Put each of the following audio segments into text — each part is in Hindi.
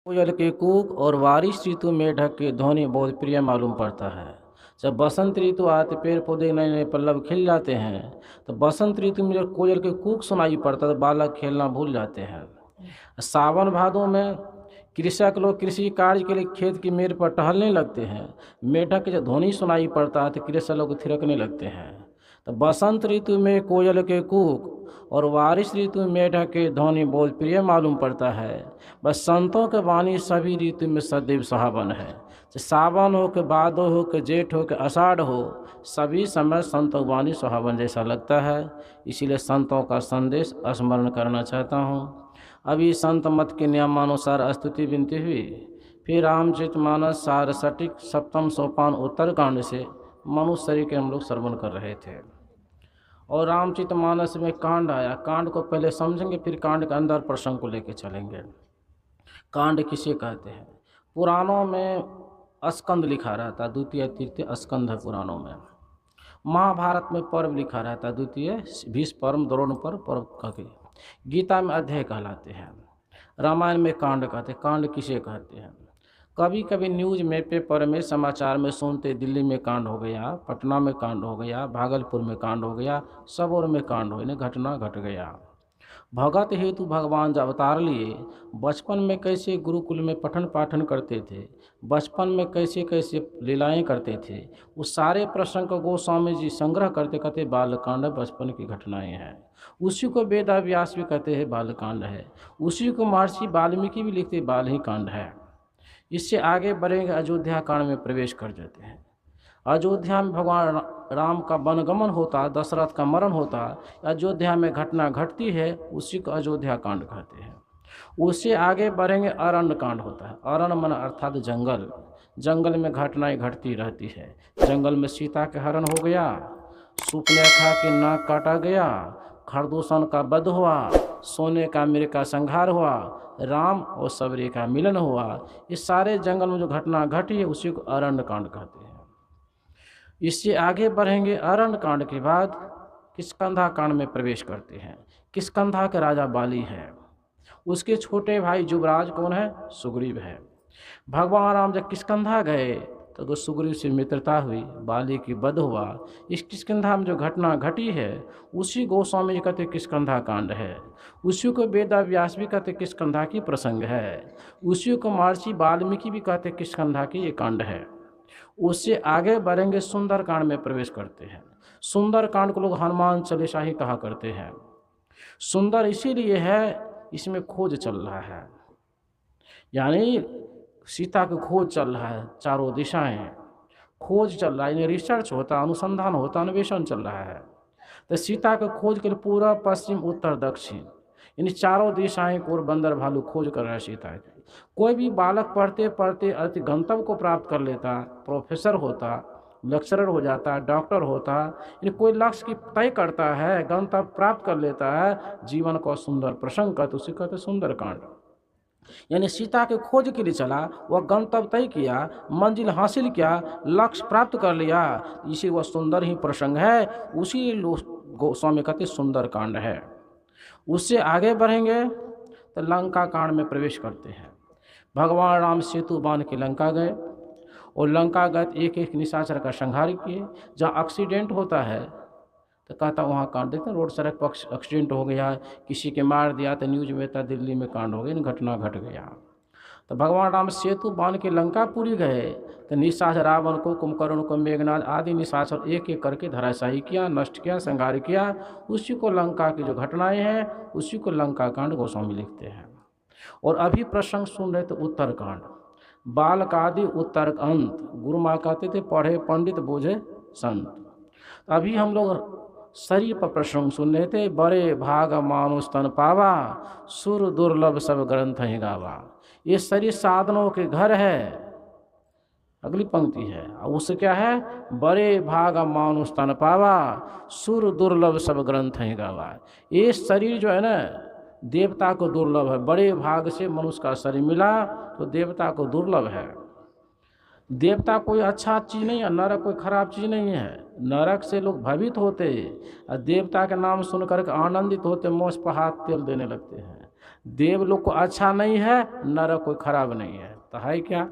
कोयल के कूक और बारिश ऋतु मेढक की ध्वनि बहुत प्रिय मालूम पड़ता है। जब बसंत ऋतु आते पेड़ पौधे नए नए पल्लव खिल जाते हैं। तो बसंत ऋतु में जब कोयल के कूक सुनाई पड़ता है तो बालक खेलना भूल जाते हैं। सावन भादों में कृषक लोग कृषि कार्य के लिए खेत की मेड़ पर टहलने लगते हैं। मेढक की जब ध्वनि सुनाई पड़ता है तो कृषक लोग थिरकने लगते हैं। तो बसंत ऋतु में कोयल के कूक और बारिश ऋतु में मेढक की ध्वनि बहुत प्रिय मालूम पड़ता है। बस संतों के वाणी सभी ऋतु में सदैव सुहावन है। चाहे सावन हो के भादो हो के जेठ हो के आषाढ़ हो, सभी समय संतों की वाणी सुहावन जैसा लगता है। इसीलिए संतों का संदेश स्मरण करना चाहता हूँ। अभी संत मत के नियमानुसार स्तुति विनती हुई। फिर रामचरितमानस सार सटिक सप्तम सोपान उत्तरकांड से मनुष्य के हम लोग श्रवण कर रहे थे। और रामचरितमानस में कांड आया। कांड को पहले समझेंगे, फिर कांड के अंदर प्रसंग को लेकर चलेंगे। कांड किसे कहते हैं? पुराणों में स्कंद लिखा रहता है, द्वितीय तृतीय स्कंद है पुराणों में। महाभारत में पर्व लिखा रहता है, द्वितीय भीष्म पर्व द्रोण पर्व कहते। गीता में अध्याय कहलाते हैं। रामायण में कांड कहते हैं। कांड किसे कहते हैं? कभी कभी न्यूज में पेपर में समाचार में सुनते दिल्ली में कांड हो गया, पटना में कांड हो गया, भागलपुर में कांड हो गया, सब और में कांड हो गया, घटना घट गया। भगत हेतु भगवान जब अवतार लिए, बचपन में कैसे गुरुकुल में पठन पाठन करते थे, बचपन में कैसे कैसे लीलाएं करते थे, उस सारे प्रसंग को गोस्वामी जी संग्रह करते कहते बालकांड बचपन की घटनाएं हैं। उसी को वेद व्यास भी कहते हैं बालकांड है। उसी को महर्षि वाल्मीकि भी लिखते बाल ही कांड है। इससे आगे बढ़ेंगे, अयोध्या कांड में प्रवेश कर जाते हैं। अयोध्या में भगवान राम का वनगमन होता है, दशरथ का मरण होता है, अयोध्या में घटना घटती है, उसी को अयोध्या कांड कहते हैं। उससे आगे बढ़ेंगे, अरण्य कांड होता है। अरण्य मन अर्थात जंगल। जंगल में घटनाएं घटती रहती है। जंगल में सीता के हरण हो गया, सुपनेखा के नाक काटा गया, खरदूषण का वध हुआ, सोने का मीर का संहार हुआ, राम और सबरी का मिलन हुआ। इस सारे जंगल में जो घटना घटी है उसी को अरण्य कांड कहते हैं। इससे आगे बढ़ेंगे, अरण्य कांड के बाद किष्किंधा कांड में प्रवेश करते हैं। किष्किंधा के राजा बाली है, उसके छोटे भाई युवराज कौन है? सुग्रीव है। भगवान राम जब किष्किंधा गए तो सुग्रीव से मित्रता हुई, बाली की वध हुआ। इस किष्किंधा में जो घटना घटी है उसी गोस्वामी जी कहते किष्किंधा कांड है। उसी को वेद व्यास भी कहते किष्किंधा की प्रसंग है। उसी को महर्षि वाल्मीकि भी कहते किष्किंधा की ये कांड है। उससे आगे बढ़ेंगे, सुंदर कांड में प्रवेश करते हैं। सुंदर कांड को लोग हनुमान चालीसा ही कहा करते हैं। सुंदर इसीलिए है, इसमें खोज चल रहा है, यानी सीता की खोज चल रहा है। चारों दिशाएं खोज चल रहा है, यानी रिसर्च होता, अनुसंधान होता, अन्वेषण चल रहा है। तो सीता की खोज के लिए पूरा पश्चिम उत्तर दक्षिण यानी चारों दिशाएं को बंदर भालू खोज कर रहा है सीता की। कोई भी बालक पढ़ते पढ़ते अति गंतव्य को प्राप्त कर लेता, प्रोफेसर होता, लेक्चरर हो जाता, डॉक्टर होता, यानी कोई लक्ष्य की तय करता है, गंतव्य प्राप्त कर लेता है, जीवन को सुंदर प्रसंग कहते, उसी कहते सुंदर कांड। यानी सीता के खोज के लिए चला, वह गंतव्य तय किया, मंजिल हासिल किया, लक्ष्य प्राप्त कर लिया, इसी वह सुंदर ही प्रसंग है। उसी गोस्वामी कहते सुंदर कांड है। उससे आगे बढ़ेंगे तो लंका कांड में प्रवेश करते हैं। भगवान राम सेतु बांध के लंका गए और लंका गए एक एक निशाचर का संहार किए। जहाँ एक्सीडेंट होता है तो कहता वहाँ कांड देखते हैं, रोड सड़क पर एक्सीडेंट हो गया, किसी के मार दिया तो न्यूज में था दिल्ली में कांड हो गया, घटना घट गया। तो भगवान राम सेतु बांध के लंकापुरी गए तो निशाचर रावण को, कुंभकर्ण को, मेघनाद आदि निशाचर एक एक करके धराशायी किया, नष्ट किया, संहार किया। उसी को लंका की जो घटनाएं हैं उसी को लंका कांड गोस्वामी लिखते हैं। और अभी प्रसंग सुन रहे थे उत्तरकांड, बालकादि उत्तर अंत। गुरु माँ कहते थे पढ़े पंडित बूझे संत। अभी हम लोग शरीर पर प्रसंग सुन रहे थे, बड़े भाग मानुष तन पावा, सुर दुर्लभ सब ग्रंथ ही गावा। ये शरीर साधनों के घर है। अगली पंक्ति है, उससे क्या है? बड़े भाग मानुष तन पावा, सुर दुर्लभ सब ग्रंथ ही गावा। ये शरीर जो है ना देवता को दुर्लभ है। बड़े भाग से मनुष्य का शरीर मिला तो देवता को दुर्लभ है। देवता कोई अच्छा चीज़ नहीं है, नरक कोई खराब चीज़ नहीं है। नरक से लोग भयभीत होते और देवता के नाम सुन करके आनंदित होते, मोछ पर हाथ तेल देने लगते हैं। देवलोक को अच्छा नहीं है, नरक कोई खराब नहीं है, तो है क्या?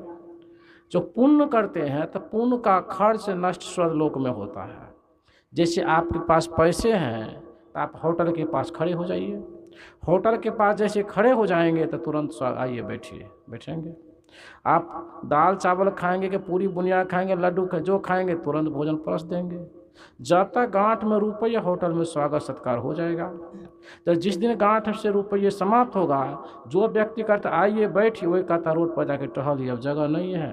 जो पुण्य करते हैं तो पुण्य का खर्च नष्ट स्वर्गलोक में होता है। जैसे आपके पास पैसे हैं तो आप होटल के पास खड़े हो जाइए, होटल के पास जैसे खड़े हो जाएंगे तो तुरंत आइए बैठिए, बैठेंगे। आप दाल चावल खाएंगे कि पूरी बुनिया खाएंगे, लड्डू जो खाएंगे तुरंत भोजन परस देंगे। जब तक गांठ में रुपये होटल में स्वागत सत्कार हो जाएगा। तो जिस दिन गांठ से रुपये समाप्त होगा, जो व्यक्ति कहता आइए बैठिए, वही कहता रोड पर जाके टहलिए, अब जगह नहीं है।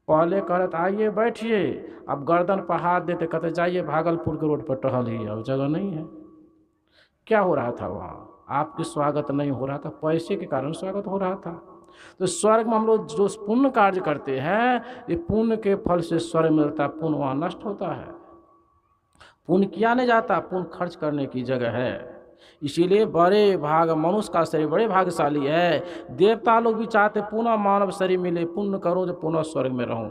पहले कहते आइए बैठिए, अब गर्दन पर हाथ देते कहते जाइए भागलपुर के रोड पर टहलिए, अब जगह नहीं है। क्या हो रहा था वहाँ? आपकी स्वागत नहीं हो रहा था, पैसे के कारण स्वागत हो रहा था। तो स्वर्ग में हम लोग जो पुण्य कार्य करते हैं, ये पुण्य के फल से स्वर्ग मिलता है, पुण्य वहाँ नष्ट होता है। पुण्य किया नहीं जाता, पुण्य खर्च करने की जगह है। इसीलिए बड़े भाग मनुष्य का शरीर बड़े भाग्यशाली है। देवता लोग भी चाहते पुनः मानव शरीर मिले, पुण्य करो जो पुनः स्वर्ग में रहूं।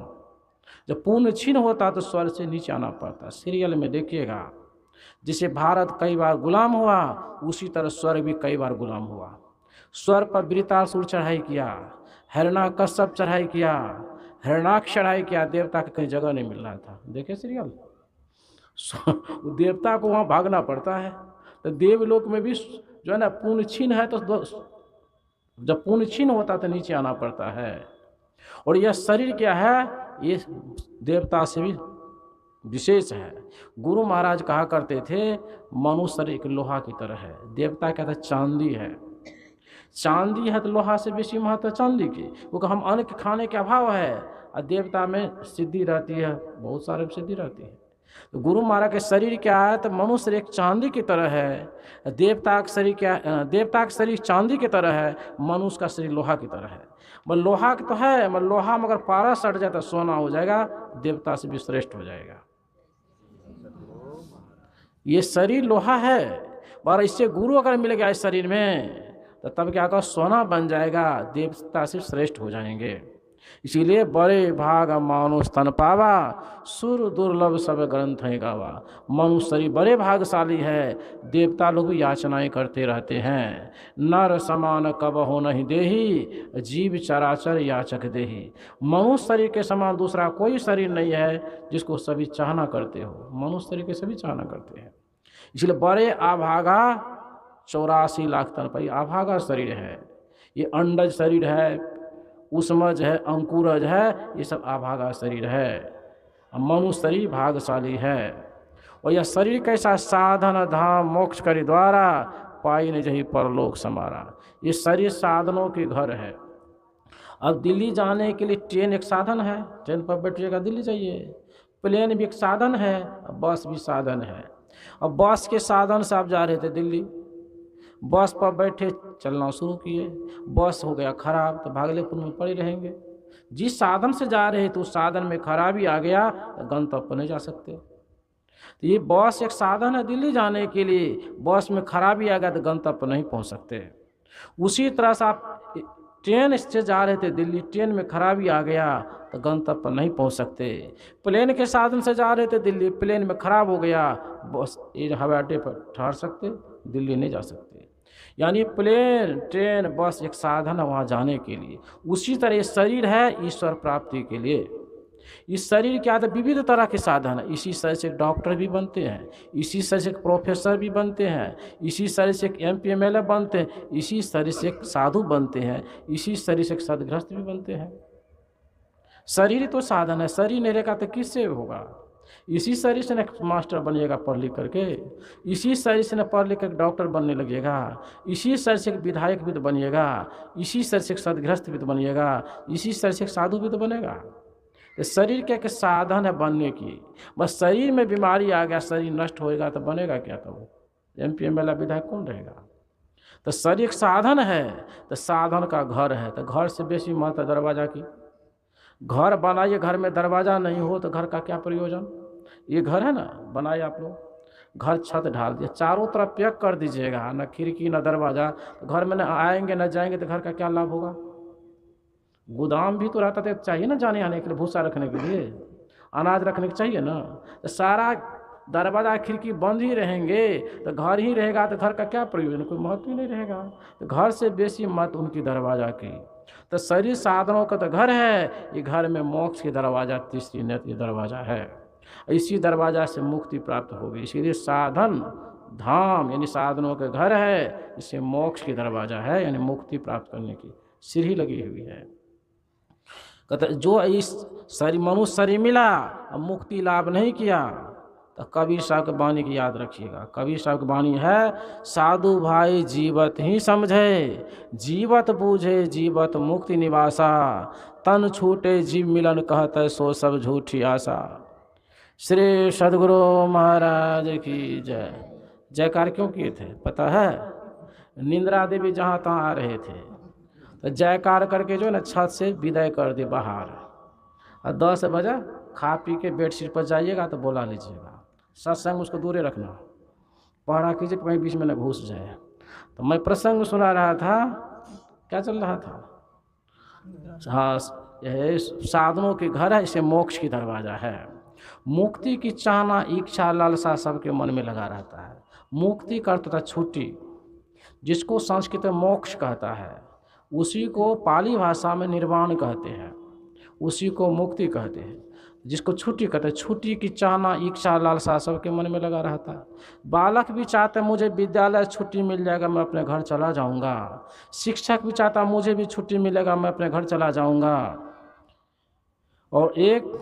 जब पुण्य छीन होता तो स्वर्ग से नीचे आना पड़ता। सीरियल में देखिएगा, जिसे भारत कई बार गुलाम हुआ, उसी तरह स्वर्ग भी कई बार गुलाम हुआ। स्वर्ग पर वृत्रासुर चढ़ाई किया, हिरण्यकश्यप चढ़ाई किया, हिरण्याक्ष चढ़ाई किया, देवता की कहीं जगह नहीं मिल रहा था। देखे सीरियल, देवता को वहाँ भागना पड़ता है। तो देवलोक में भी जो है ना पुण्य छीन है, तो जब पुण्य छीन होता तो नीचे आना पड़ता है। और यह शरीर क्या है, ये देवता से भी विशेष है। गुरु महाराज कहा करते थे मनुष्य शरीर एक लोहा की तरह है, देवता कहते हैं चांदी है। चांदी है तो लोहा से बेसी महत्व चांदी की, क्योंकि हम अन्न के खाने के अभाव है, और देवता में सिद्धि रहती है, बहुत सारे सिद्धि रहती है। तो गुरु महाराज के शरीर क्या है, तो मनुष्य एक चांदी की तरह है, देवता का शरीर क्या, देवता का शरीर चांदी की तरह है, मनुष्य का शरीर लोहा की तरह है। मतलब लोहा तो है, मतलब लोहा में अगर पारा सट जाए तो सोना हो जाएगा, देवता से भी श्रेष्ठ हो जाएगा। ये शरीर लोहा है, और इससे गुरु अगर मिल गया इस शरीर में तो तब क्या कहो सोना बन जाएगा, देवता से श्रेष्ठ हो जाएंगे। इसीलिए बड़े भाग मानुष तन पावा, सुर दुर्लभ सब ग्रंथ है गावा। मनुष्य शरीर बड़े भागशाली है, देवता लोग भी याचनाएं करते रहते हैं। नर समान कब हो नहीं देही, जीव चराचर याचक देही। मनुष्य शरीर के समान दूसरा कोई शरीर नहीं है जिसको सभी चाहना करते हो, मनुष्य शरीर के सभी चाहना करते हैं। इसलिए बड़े आभागा 84 लाख तन पर आभागा शरीर है। ये अंडज शरीर है, उष्मज है, अंकुरज है, ये सब आभागा शरीर है। मनुष्य शरीर भागशाली है। और यह शरीर कैसा साधन धाम मोक्ष करे द्वारा, पाई न जही परलोक समारा। ये शरीर साधनों के घर है। अब दिल्ली जाने के लिए ट्रेन एक साधन है, ट्रेन पर बैठिएगा दिल्ली जाइए। प्लेन भी एक साधन है, बस भी साधन है। अब बस के साधन से आप जा रहे थे दिल्ली, बस पर बैठे चलना शुरू किए, बस हो गया खराब तो भागलपुर में पड़े रहेंगे। जिस साधन से जा रहे तो उस साधन में खराबी आ गया तो गंतव्य पर नहीं जा सकते। तो ये बस एक साधन है दिल्ली जाने के लिए, बस में खराबी आ गया तो गंतव्य पर नहीं पहुंच सकते। उसी तरह से आप ट्रेन से जा रहे थे दिल्ली, ट्रेन में खराबी आ गया तो गंतव्य पर नहीं पहुंच सकते। प्लेन के साधन से जा रहे थे दिल्ली, प्लेन में खराब हो गया, बस ये हवाई अड्डे पर ठहर सकते, दिल्ली नहीं जा सकते। यानी प्लेन ट्रेन बस एक साधन है वहाँ जाने के लिए। उसी तरह ये शरीर है ईश्वर प्राप्ति के लिए। इस शरीर क्या है, विविध तरह के साधन है। इसी शरीर से डॉक्टर भी बनते हैं, इसी शरीर से प्रोफेसर भी बनते हैं, इसी शरीर से MP MLA बनते हैं, इसी शरीर से साधु बनते हैं, इसी शरीर से सदगृहस्थ भी बनते हैं। शरीर तो साधन है, शरीर नहीं रहेगा तो किससे होगा। इसी शरीर से न मास्टर बनिएगा पढ़ लिख करके, इसी शरीर से न पढ़ लिख कर डॉक्टर बनने लगेगा, इसी शरीर से विधायक भी तो बनिएगा, इसी शरीर से सदगृहस्थ भी तो बनिएगा, इसी शरीर से साधु भी तो बनेगा। तो शरीर क्या के साधन है बनने की। बस शरीर में बीमारी आ गया, शरीर नष्ट होएगा तो बनेगा क्या, तो MP MLA विधायक कौन रहेगा। तो शरीर एक साधन है, तो साधन का घर है, तो घर से बेसी महत्व दरवाजा की। घर बनाइए, घर में दरवाज़ा नहीं हो तो घर का क्या प्रयोजन। ये घर है ना बनाए आप लोग, घर छत ढाल दिया, चारों तरफ पैक कर दीजिएगा, न खिड़की न दरवाज़ा, तो घर में न आएंगे न जाएंगे तो घर का क्या लाभ होगा। गोदाम भी तो रहता तो चाहिए ना जाने आने के लिए, भूसा रखने के लिए, अनाज रखने के चाहिए ना। तो सारा दरवाज़ा खिड़की बंद ही रहेंगे तो घर ही रहेगा तो घर का क्या प्रयोजन, कोई महत्व ही नहीं रहेगा। तो घर से बेसी महत्व उनकी दरवाज़ा की। तो शरीर साधनों का तो घर है, ये घर में मोक्ष की दरवाज़ा, तीसरी नेत्र दरवाज़ा है। इसी दरवाज़ा से मुक्ति प्राप्त होगी। इसीलिए साधन धाम यानी साधनों के घर है, इससे मोक्ष की दरवाज़ा है, यानी मुक्ति प्राप्त करने की सीढ़ी लगी हुई है। कहते जो इस शरीर मनुष्य शरीर मिला और मुक्ति लाभ नहीं किया, तो कबीर साहब की वाणी की याद रखिएगा। कबीर साहब की वाणी है, साधु भाई जीवत ही समझे, जीवत बूझे जीवत मुक्ति निवासा, तन छूटे जीव मिलन कहते सो सब झूठी आशा। श्री सद्गुरु महाराज की जय। जयकार क्यों किए थे पता है? निंद्रा देवी जहाँ तहाँ आ रहे थे तो जयकार करके जो ना छत से विदाई कर दे बाहर, और 10 बजे खा पी के बेडशीट पर जाइएगा तो बोला लीजिएगा। सत्संग उसको दूरे रखना, पढ़ा कीजिए कहीं बीच में न घुस जाए। तो मैं प्रसंग सुना रहा था, क्या चल रहा था? हाँ, यह साधनों के घर है, इसे मोक्ष की दरवाज़ा है। मुक्ति की चाहना इच्छा लालसा सबके मन में लगा रहता है। मुक्ति का अर्थ था छुट्टी, जिसको संस्कृत में मोक्ष कहता है, उसी को पाली भाषा में निर्वाण कहते हैं, उसी को मुक्ति कहते हैं। जिसको छुट्टी कहते हैं, छुट्टी की चाहना इच्छा लालसा सबके मन में लगा रहता है। बालक भी चाहते मुझे विद्यालय छुट्टी मिल जाएगा मैं अपने घर चला जाऊंगा, शिक्षक भी चाहता मुझे भी छुट्टी मिलेगा मैं अपने घर चला जाऊंगा, और एक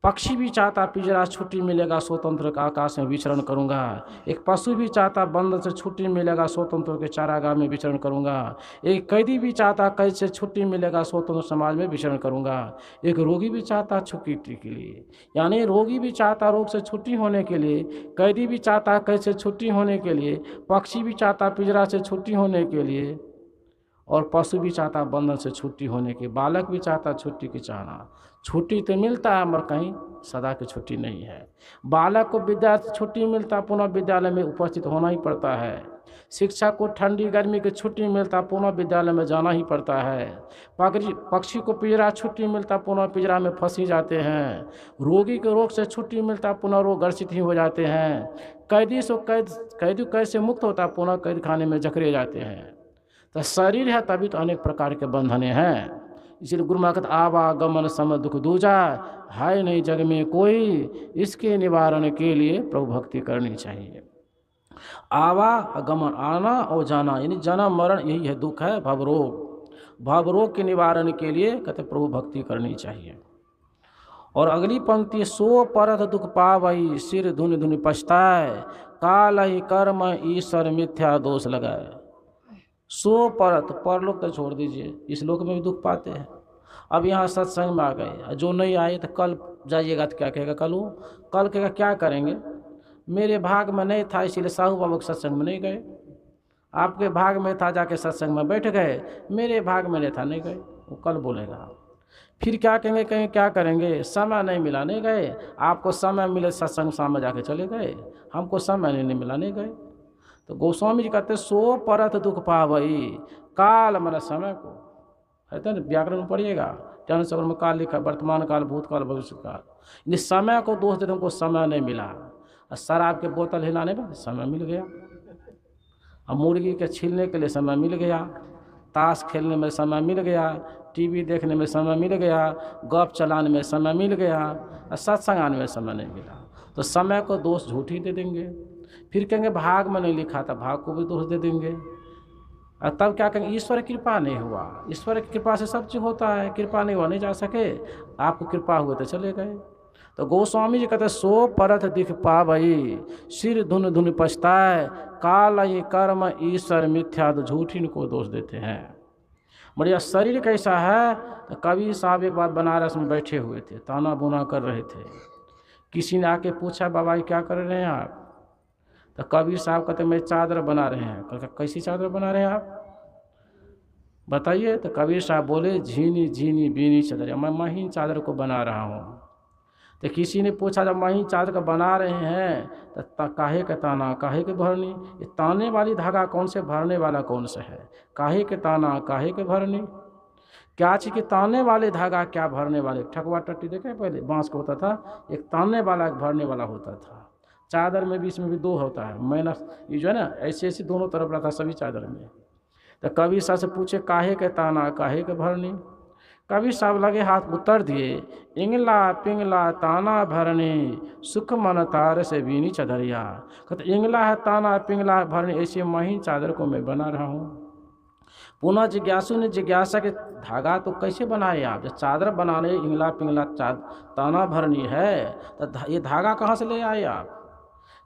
पक्षी भी चाहता पिंजरा छुट्टी मिलेगा स्वतंत्र आकाश में विचरण करूंगा, एक पशु भी चाहता बंदर से छुट्टी मिलेगा स्वतंत्र के चारागाह में विचरण करूंगा, एक कैदी भी चाहता कैद से छुट्टी मिलेगा स्वतंत्र समाज में विचरण करूंगा, एक रोगी भी चाहता छुट्टी के लिए, यानी रोगी भी चाहता रोग से छुट्टी होने के लिए, कैदी भी चाहता कैद से छुट्टी होने के लिए, पक्षी भी चाहता पिंजरा से छुट्टी होने के लिए, और पशु भी चाहता बंधन से छुट्टी होने की, बालक भी चाहता छुट्टी की चाहना। छुट्टी तो मिलता है मगर कहीं सदा की छुट्टी नहीं है। बालक को विद्यार्थी छुट्टी मिलता, पुनः विद्यालय में उपस्थित होना ही पड़ता है। शिक्षक को ठंडी गर्मी की छुट्टी मिलता, पुनः विद्यालय में जाना ही पड़ता है। पक्षी को पिंजरा छुट्टी मिलता, पुनः पिंजरा में फंस ही जाते हैं। रोगी को रोग से छुट्टी मिलता, पुनः रोग ग्रसित ही हो जाते हैं। कैदी से मुक्त होता, पुनः कैद खाने में जकड़े जाते हैं। तो शरीर है तभी तो अनेक प्रकार के बंधने हैं। इसीलिए गुरु महाराज आवागमन सम दुख दूजा, है नहीं जग में कोई, इसके निवारण के लिए प्रभु भक्ति करनी चाहिए। आवागमन आना और जाना, यानी जन्म मरण यही है, दुख है भवरोग। भवरोग के निवारण के लिए कहते प्रभु भक्ति करनी चाहिए। और अगली पंक्ति, सो परत दुख पावई सिर धुन धुन पछताए, काल ही कर्म ईश्वर मिथ्या दोष लगाए। सो परत, परलोक तो छोड़ दीजिए, इस लोक में भी दुख पाते हैं। अब यहाँ सत्संग में आ गए, जो नहीं आए तो कल जाइएगा तो क्या कहेगा, कल कहेगा क्या करेंगे, मेरे भाग में नहीं था इसीलिए साहू बाबा के सत्संग में नहीं गए। आपके भाग में था जाके सत्संग में बैठ गए, मेरे भाग में नहीं था नहीं गए, वो कल बोलेगा। फिर क्या कहेंगे, कहीं क्या करेंगे, समय नहीं मिला नहीं गए। आपको समय मिले सत्संग सामने जाके चले गए, हमको समय नहीं मिला नहीं गए। तो गोस्वामी जी कहते सो परत दुख पावई, काल मन समय को कहते हैं, व्याकरण में पढ़िएगा, ज्ञान सागर में काल लिखा, वर्तमान काल भूतकाल भविष्य काल। समय को दोष देते, हमको समय नहीं मिला। शराब के बोतल हिलाने में समय मिल गया, अब मुर्गी के छीलने के लिए समय मिल गया, ताश खेलने में समय मिल गया, टीवी देखने में समय मिल गया, गप चलाने में समय मिल गया, सत्संग आने में समय नहीं मिला। तो समय को दोष झूठी दे देंगे। फिर कहेंगे भाग में नहीं लिखा था, भाग को भी दोष दे देंगे। और तब क्या कहेंगे, ईश्वर की कृपा नहीं हुआ। ईश्वर की कृपा से सब चीज़ होता है, कृपा नहीं हुआ नहीं जा सके, आपको कृपा हुए तो चले गए। तो गोस्वामी जी कहते सो परत दिख पावई सिर धुन धुन पछताए, काल ये कर्म ईश्वर मिथ्या, तो झूठी को दोष देते हैं। बढ़िया शरीर कैसा है, तो कबीर साहब एक बार बनारस में बैठे हुए थे, ताना बुना कर रहे थे। किसी ने आके पूछा, बाबा क्या कर रहे हैं आप? तो कबीर साहब कहते मैं चादर बना रहे हैं। कहते कैसी चादर बना रहे हैं आप, बताइए। तो कबीर साहब बोले झीनी झीनी बीनी चादर, मैं महीन चादर को बना रहा हूँ। तो किसी ने पूछा जब महीन चादर को बना रहे हैं तो काहे के ताना काहे के भरनी, ये ताने वाली धागा कौन से, भरने वाला कौन सा है? काहे के ताना काहे के भरनी, क्या चीज़ के ताने वाले धागा क्या भरने वाले। ठकुआ टट्टी देखे पहले बांस का होता था, एक ताने वाला एक भरने वाला होता था। चादर में भी इसमें भी दो होता है, मैना ये जो है ना ऐसे ऐसे दोनों तरफ रहता है सभी चादर में। तो कबीर साहब से पूछे काहे के ताना काहे के भरनी। कबीर साहब लगे हाथ उत्तर दिए, इंगला पिंगला ताना भरने सुख मन तार से बीनी चदरिया। कहते इंगला है ताना पिंगला है भरने, ऐसे महीन चादर को मैं बना रहा हूँ। पुनः जिज्ञासु ने जिज्ञासा के धागा तो कैसे बनाए आप, जब चादर बनाने इंगला पिंगला ताना भरनी है तो ये धागा कहाँ से ले आए आप।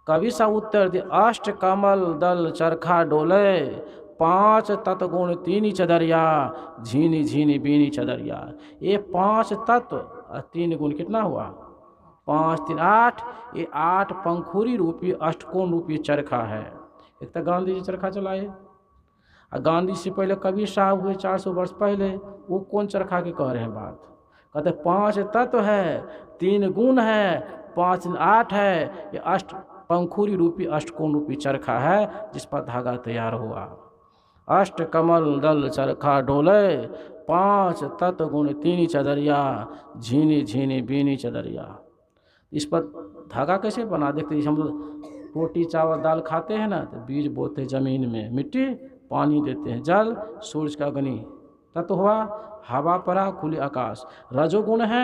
कवि सा उत्तर दे, अष्ट कमल दल चरखा डोले 5 तत्गुण 3 चदरिया झीनी झीनी बीनी चदरिया। ये 5 तत्व और 3 गुण कितना हुआ, 5 3 8। ये 8 पंखुरी रूपी अष्टकोण रूपी चरखा है। एक तो गांधी जी चरखा चलाए, और गांधी से पहले कबीर साहब हुए 400 वर्ष पहले, वो कौन चरखा के कह रहे हैं बात। कहते 5 तत्व है, 3 गुण है, 5 8 है। ये अष्ट पंखुरी रूपी अष्टकोण रूपी चरखा है जिस पर धागा तैयार हुआ। अष्ट कमल दल चरखा डोले 5 तत्व गुण 3 चदरिया झीनी झीनी बीनी चदरिया। इस पर धागा कैसे बना, देखते हम रोटी चावल दाल खाते हैं ना, तो बीज बोते ज़मीन में, मिट्टी पानी देते हैं, जल सूरज का अग्नि तत्व हुआ, हवा परा खुली आकाश। रजोगुण है,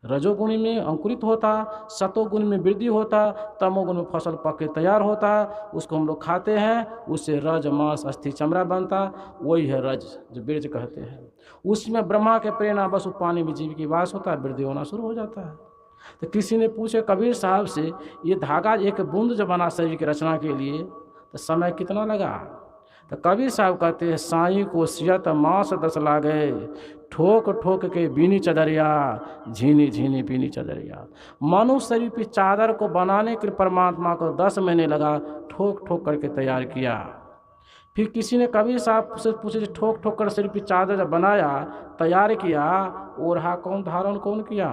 रजोगुण में अंकुरित होता, सतोगुण में वृद्धि होता, तमोगुण में फसल पक के तैयार होता, उसको हम लोग खाते हैं, उससे रज मांस अस्थि चमड़ा बनता, वही है रज जो बीज कहते हैं। उसमें ब्रह्मा के प्रेरणा बस पानी में जीव की वास होता है, वृद्धि होना शुरू हो जाता है। तो किसी ने पूछे कबीर साहब से, ये धागा एक बूंद जो बना शरीर की रचना के लिए तो समय कितना लगा। तो कबीर साहब कहते हैं, साईं को सियत मास 10 लागे ठोक ठोक के बीनी चदरिया झीनी झीनी बीनी चदरिया। मनुष्य शरीर की चादर को बनाने के लिए परमात्मा को 10 महीने लगा, ठोक ठोक करके तैयार किया। फिर किसी ने कबीर साहब से पूछे, ठोक ठोक कर शरीर की चादर जब बनाया तैयार किया, ओढ़ा कौन धारण कौन किया।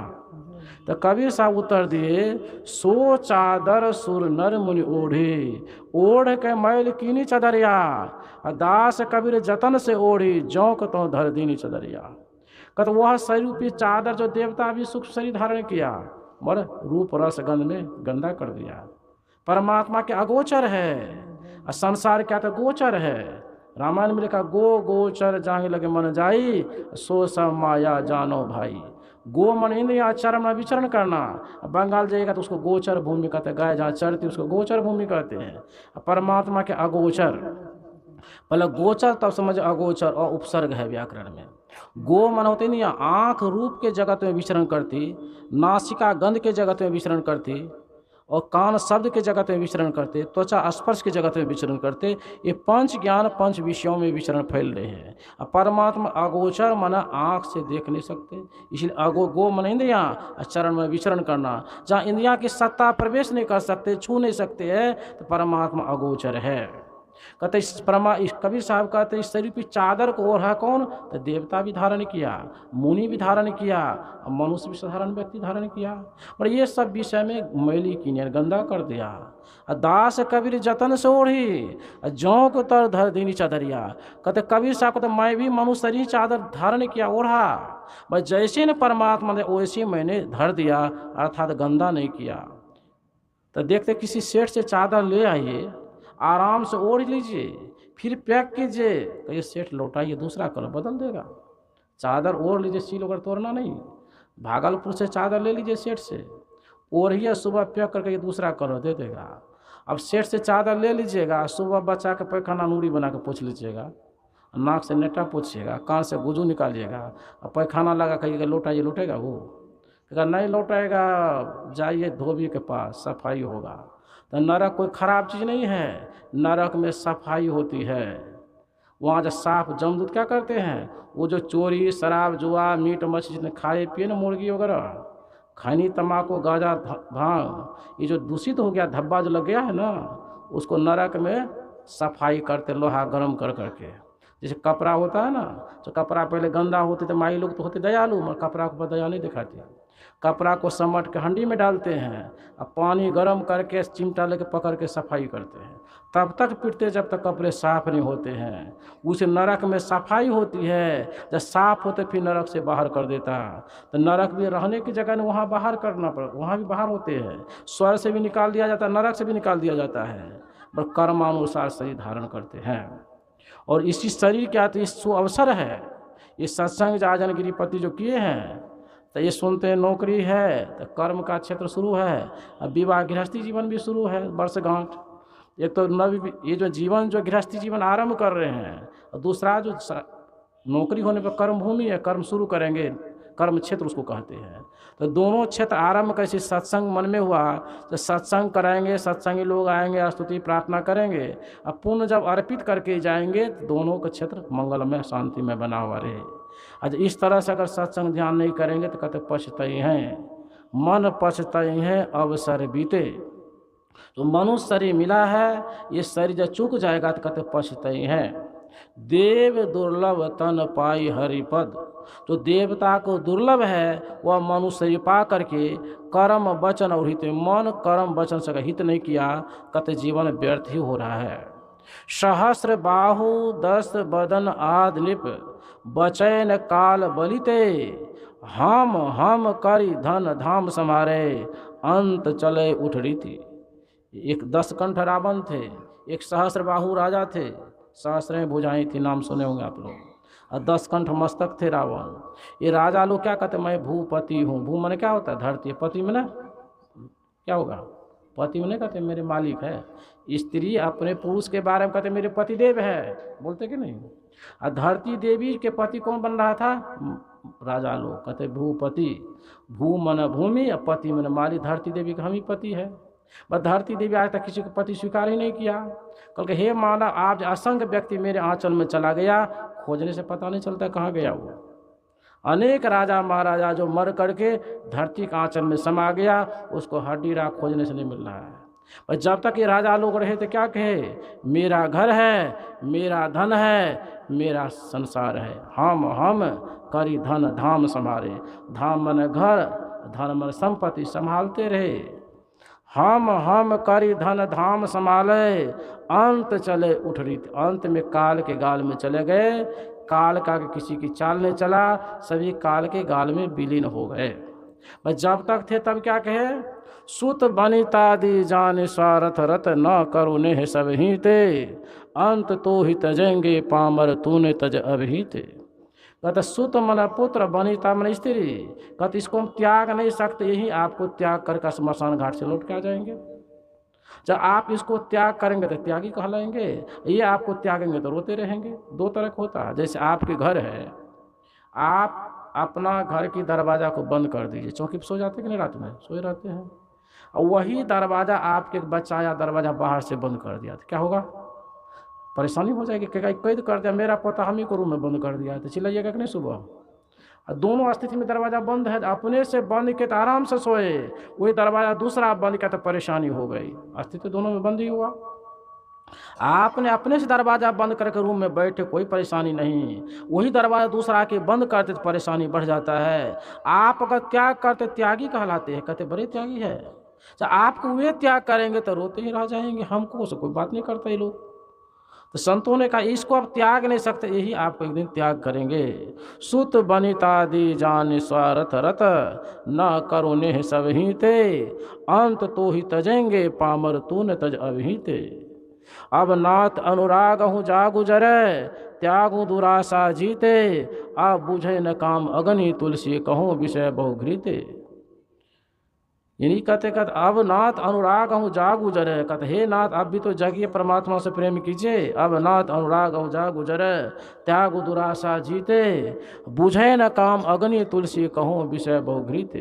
तो कबीर साहब उत्तर दिए, सो चादर सुर नर मुनि ओढ़े ओढ़ के मैल कीनी चदरिया दास कबीर जतन से ओढ़ी जौक तो धर दीनी चदरिया। कहते वह शरीर रूपी चादर जो देवता भी सुख शरीर धारण किया, मगर रूप रस गंध में गंदा कर दिया। परमात्मा के अगोचर है और संसार क्या तो गोचर है। रामायण में लिखा, गो गोचर जाहे लगे मन जाई सो सब माया जानो भाई। गो मन इंद्रिया, चर में विचरण करना। बंगाल जाएगा तो उसको गोचर भूमि कहते हैं, गाय जहाँ चरती उसको गोचर भूमि कहते हैं। परमात्मा के अगोचर, पहले गोचर तब समझ अगोचर, और उपसर्ग है व्याकरण में। गो मन होती नहीं, आँख रूप के जगत में विचरण करती, नासिका गंध के जगत में विचरण करती, और कान शब्द के जगत में विचरण करते, त्वचा स्पर्श के जगत में विचरण करते। ये 5 ज्ञान 5 विषयों में विचरण फैल रहे हैं। अब परमात्मा अगोचर मन आँख से देख नहीं सकते, इसलिए गो मन इंद्रियाँ और चरण में विचरण करना, जहाँ इंद्रियाँ की सत्ता प्रवेश नहीं कर सकते, छू नहीं सकते हैं, तो परमात्मा अगोचर है। कहते कबीर साहब कहते इस शरीर की चादर को ओढ़ा कौन, तो देवता भी धारण किया, मुनि भी धारण किया, और मनुष्य भी साधारण व्यक्ति धारण किया। पर ये सब विषय में मैली कीनियर गंदा कर दिया। दास कबीर जतन से ओढ़ी जौक तर धर दीनी चदरिया। कहते कबीर साहब कहते मैं भी मनुष्य शरीर चादर धारण किया, ओढ़ा, बस जैसे न परमात्मा ने वैसे मैंने धर दिया, अर्थात गंदा नहीं किया। तो देखते किसी सेठ से चादर ले आइए, आराम से ओढ़ लीजिए, फिर पैक कीजिए, कहिए सेठ लौटाइए, दूसरा कलर बदल देगा। चादर ओढ़ लीजिए, सील वगैरह तोड़ना नहीं। भागलपुर से चादर ले लीजिए सेठ से, ओढ़िए, सुबह पैक करके दूसरा कलर दे देगा। अब सेठ से चादर ले लीजिएगा, सुबह बच्चा के पैखाना नूरी बना के पोंछ लीजिएगा, नाक से नेटा पोछिएगा, कान से गुजू निकालिएगा, और पैखाना लगा कहिएगा लौटाइए, लौटेगा वो? अगर नहीं लौटाएगा जाइए धोबी के पास, सफाई होगा। तो नरक कोई ख़राब चीज़ नहीं है, नरक में सफाई होती है। वहाँ जो साफ जमदूत क्या करते हैं, वो जो चोरी शराब जुआ मीट मछली जितने खाए पिए ना, मुर्गी वगैरह, खैनी तम्बाकू गांजा भांग, ये जो दूषित हो गया, धब्बा जो लग गया है ना, उसको नरक में सफाई करते लोहा गर्म कर करके। जैसे कपड़ा होता है ना, तो कपड़ा पहले गंदा होते तो माई लोग तो होते दयालु, मगर कपड़ा को दया नहीं दिखाते। कपड़ा को समट के हंडी में डालते हैं और पानी गर्म करके चिमटा लेके पकड़ के सफाई करते हैं, तब तक पीटते जब तक कपड़े साफ नहीं होते हैं। उस नरक में सफाई होती है, जब साफ होते फिर नरक से बाहर कर देता। तो नरक भी रहने की जगह नहीं, वहाँ बाहर करना पड़, वहाँ भी बाहर होते हैं। स्वर्ग से भी निकाल दिया जाता है, नरक से भी निकाल दिया जाता है, पर कर्मानुसार शरीर धारण करते हैं। और इसी शरीर क्या तो इस अवसर है, ये सत्संग जाजन गिरिपति जो किए हैं, तो ये सुनते हैं नौकरी है तो कर्म का क्षेत्र शुरू है, अब विवाह गृहस्थी जीवन भी शुरू है, वर्षगांठ। एक तो नवी ये जो जीवन जो गृहस्थी जीवन आरंभ कर रहे हैं, और दूसरा जो नौकरी होने पर कर्म भूमि है, कर्म शुरू करेंगे, कर्म क्षेत्र उसको कहते हैं। तो दोनों क्षेत्र आरंभ कैसे सत्संग मन में हुआ, तो सत्संग कराएंगे, सत्संगी लोग आएंगे, स्तुति प्रार्थना करेंगे, अब पुण्य जब अर्पित करके जाएंगे तो दोनों का क्षेत्र मंगलमय शांति में बना हुआ रहे। आज इस तरह से अगर सत्संग ध्यान नहीं करेंगे तो कहते पछताई हैं, मन पछताई हैं अवसर बीते। तो मनुष्य शरीर मिला है, ये शरीर जब चूक जाएगा तो कहते पछताई हैं। देव दुर्लभ तन पाई हरिपद, तो देवता को दुर्लभ है वह मनुष्य शरीर पा करके कर्म वचन और हित, मन कर्म वचन से हित नहीं किया, कहते जीवन व्यर्थ ही हो रहा है। सहस्र बाहु 10 बदन आद निप, बचैन काल बलिते, हम करी धन धाम समारे, अंत चले उठ रीति। एक 10 कंठ रावण थे, एक सहस्र बाहु राजा थे, सहस्र में भुजाएं थी, नाम सुने होंगे आप लोग, और 10 कंठ मस्तक थे रावण। ये राजा लोग क्या कहते, मैं भूपति हूँ। भू माने क्या होता है, धरती। पति में ना क्या होगा, पति में नहीं कहते मेरे मालिक है। स्त्री अपने पुरुष के बारे में कहते मेरे पति देव है, बोलते कि नहीं। और धरती देवी के पति कौन बन रहा था, राजा लोग कहते भूपति। भू मन भूमि और पति मन मालिक, धरती देवी का हम ही पति है। बस धरती देवी आज तक किसी को पति स्वीकार ही नहीं किया। कल के हे माना आप असंख्य व्यक्ति मेरे आंचल में चला गया, खोजने से पता नहीं चलता कहाँ गया वो। अनेक राजा महाराजा जो मर करके धरती के आंचल में समा गया, उसको हड्डी राख खोजने से नहीं मिल रहा है। पर जब तक ये राजा लोग रहे तो क्या कहे, मेरा घर है, मेरा धन है, मेरा संसार है, हम करी धन धाम संभारे। धाम मन घर, धन मन संपत्ति संभालते रहे। हम करी धन धाम संभाले, अंत चले उठ रीत। अंत में काल के गाल में चले गए, काल का किसी की चाल नहीं चला, सभी काल के गाल में विलीन हो गए। बस जब तक थे तब क्या कहे, सुत बनिता दी जान स्वार्थ रत, न करो नेह सब ही ते, अंत तो ही तजेंगे पामर तूने तज अभिहिते। कहते सुत मन पुत्र, बनिता मन स्त्री, कहते इसको हम त्याग नहीं सकते, यही आपको त्याग कर स्मशान घाट से लौट के आ जाएंगे। जब आप इसको त्याग करेंगे तो त्यागी कहलाएंगे, ये आपको त्यागेंगे तो रोते रहेंगे। दो तरह का होता है। जैसे आपके घर है, आप अपना घर की दरवाज़ा को बंद कर दीजिए, चौकी पर सो जाते कि नहीं, रात में सोए रहते हैं, और वही दरवाज़ा आपके बच्चा या दरवाज़ा बाहर से बंद कर दिया तो क्या होगा, परेशानी हो जाएगी। कैद कर दिया, मेरा पोता हम ही को रूम में बंद कर दिया, तो चिल्लाइएगा कि नहीं सुबह। दोनों स्थिति में दरवाज़ा बंद है, अपने से बंद के तो आराम से सोए, वही दरवाज़ा दूसरा बंद किया तो परेशानी हो गई, स्थिति दोनों में बंद ही हुआ। आपने अपने से दरवाज़ा बंद करके रूम में बैठे, कोई परेशानी नहीं, वही दरवाज़ा दूसरा के बंद करते तो परेशानी बढ़ जाता है। आप अगर त्याग करते त्यागी कहलाते हैं, कहते बड़े त्यागी है। तो आपको वे त्याग करेंगे तो रोते ही रह जाएंगे, हमको से कोई बात नहीं करता ये लोग। तो संतों ने कहा इसको आप त्याग नहीं सकते, यही आपको एक दिन त्याग करेंगे। सुत बनिता दी जान स्वार्थ रत, न करो नेह सब ही ते, अंत तो ही तजेंगे पामर तूने तज अभिहिते। अब नाथ अनुराग हूँ जागु जरे, त्यागु दुराशा जीते, अब बुझे न काम अग्नि तुलसी कहूँ विषय बहु घृते। इन्हीं कहते कहते अब नाथ अनुराग हूँ जागु जरे, कहते हे नाथ अब भी तो जागिए, परमात्मा से प्रेम कीजिए। अब नाथ अनुराग हूँ जागु जरे, त्यागु दुराशा जीते, बुझे न काम अग्नि तुलसी कहूँ विषय बहु घृते।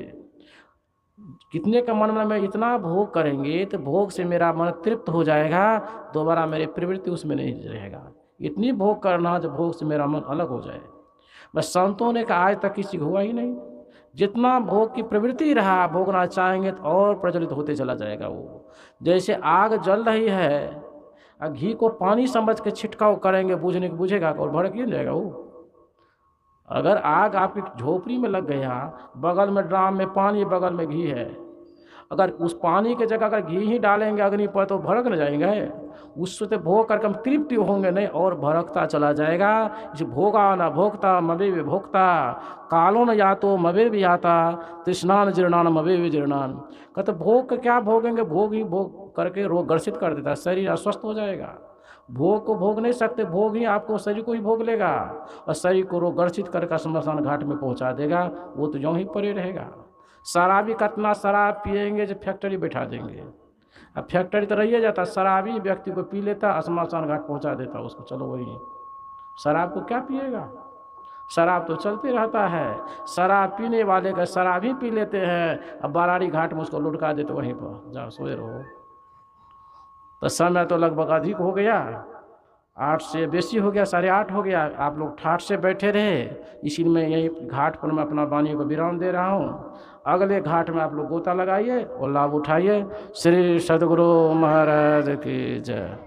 कितने का मन में मैं इतना भोग करेंगे तो भोग से मेरा मन तृप्त हो जाएगा, दोबारा मेरी प्रवृत्ति उसमें नहीं रहेगा। इतनी भोग करना जो भोग से मेरा मन अलग हो जाए। बस संतों ने कहा आज तक किसी को हुआ ही नहीं। जितना भोग की प्रवृत्ति रहा, भोगना चाहेंगे तो और प्रज्वलित होते चला जाएगा। वो जैसे आग जल रही है, घी को पानी समझ के छिड़काव करेंगे, बूझने बुझेगा और भड़क नहीं जाएगा वो। अगर आग आपकी झोपड़ी में लग गया, बगल में ड्राम में पानी, बगल में घी है, अगर उस पानी के जगह अगर घी ही डालेंगे अग्नि पर तो भड़क न जाएंगे। उससे तो भोग करके हम तृप्ति होंगे नहीं और भड़कता चला जाएगा। इस भोगा न भोगता मवे भी भोगता, कालो न यातो मवे भी आता, तृष्णान जीर्णान मवे भी जीर्णान। कहते भोग क्या भोगेंगे, भोग ही भोग करके रोग ग्रसित कर देता है, शरीर अस्वस्थ हो जाएगा। भोग को भोग नहीं सकते, भोग ही आपको शरीर को ही भोग लेगा और शरीर को रोग ग्रसित करके शमशान घाट में पहुंचा देगा। वो तो यूँ ही पड़े रहेगा। शराबी कितना शराब पिएंगे जो फैक्ट्री बैठा देंगे। अब फैक्ट्री तो रहिए जाता, शराबी व्यक्ति को पी लेता, शमशान घाट पहुंचा देता उसको, चलो वही। शराब को क्या पिएगा, शराब तो चलते रहता है। शराब पीने वाले का शराब ही पी लेते हैं, अब बाराड़ी घाट में उसको लुढ़का देते, वहीं पर जाओ सोए रहो। तो समय तो लगभग अधिक हो गया, 8 से बेसी हो गया, 8:30 हो गया। आप लोग ठाठ से बैठे रहे, इसी में यही घाट पर मैं अपना वाणी को विराम दे रहा हूँ। अगले घाट में आप लोग गोता लगाइए और लाभ उठाइए। श्री सद्गुरु महाराज की जय।